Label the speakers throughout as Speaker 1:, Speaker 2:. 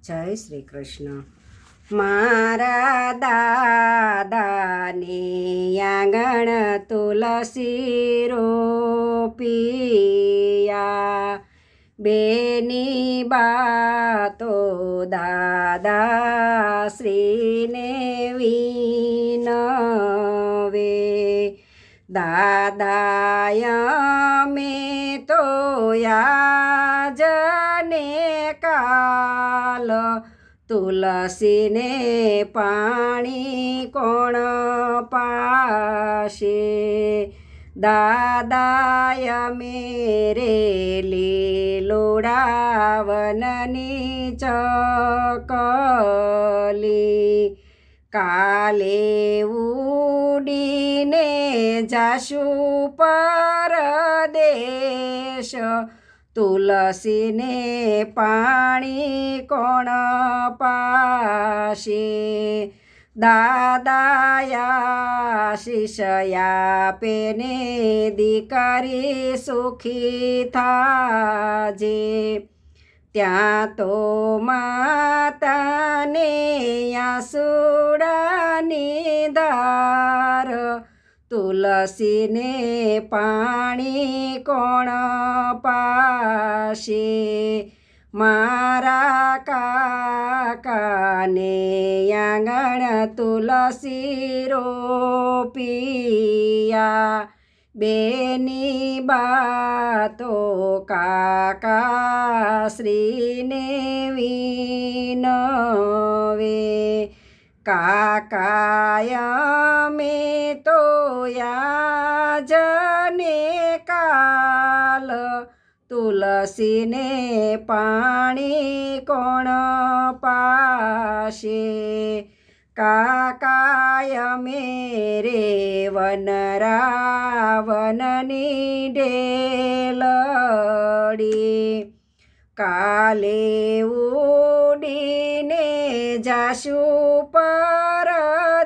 Speaker 1: જય શ્રી કૃષ્ણ. મારા દાદાને આંગણ તુલસી રોપિયા, બેની બાતો દાદા શ્રીને વિનવે. દાદાય મેં તો યાજને કાલ, તુલસીને પાણી કોણ પાશે. દાદાય મેરે લીલોડાવનની ચકલી, કાલે ઉડીને જાશું પરદેશ, તુલસીને પાણી કોણ પાશે. દાદાયા શિષ્યા ને દીકરી સુખી થાજે. ત્યાં તો માતાને આસુડાની ધાર, તુલસીને પાણી કોણ પાશે. મારા કાકાને આંગણ તુલસી રોપિયા, બેની બાતો કાકા શ્રીને વિનવે. કાકાય મેં તો યાજને કાલ, તુલસીને પાણી કોણ પાશે. કાકાય મેરે વનરાવનની ઢેલડી, કાલે ઉડીને જાશું પરદેશ,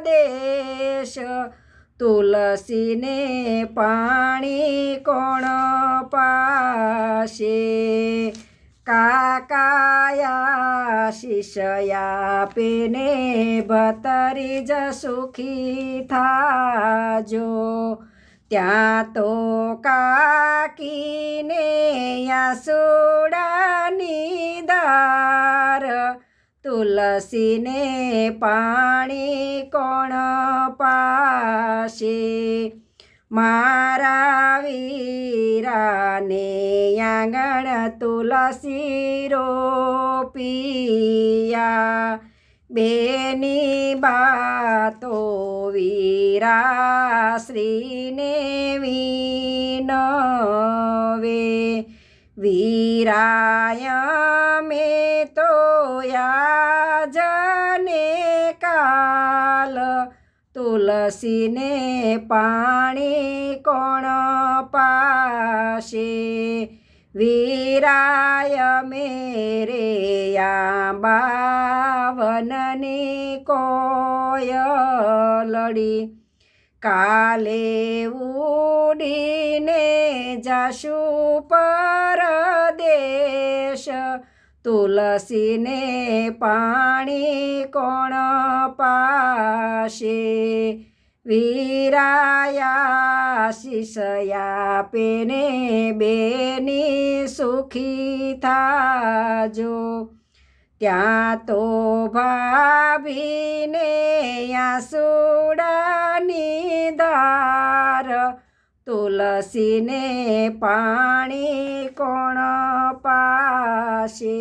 Speaker 1: તુલસીને પાણી કોણ પાશે. કાકાયા શિષ્યા ને ભતરીજ સુખી થાજો. ત્યાં તો કાકીને આસુડાની ધાર, તુલસીને પાણી કોણ પાશે. મારા વીરાને આંગણ તુલસી રોપિયા, બેની બાતો વીરા શ્રીને વિનવે. વીરાય મેં તો યાજને કાલ, તુલસીને પાણી કોણ પાશે. વીરાય મેરે આંબાવનની કોયલડી, કાલે ઉડીને જાશું પરદેશ, તુલસીને પાણી કોણ પાશે. વીરાયા શિષ્યા ને બેની સુખી થાજો. ત્યાં તો ભાભીને આસુડાની ધાર, તુલસીને પાણી કોણ પાશે.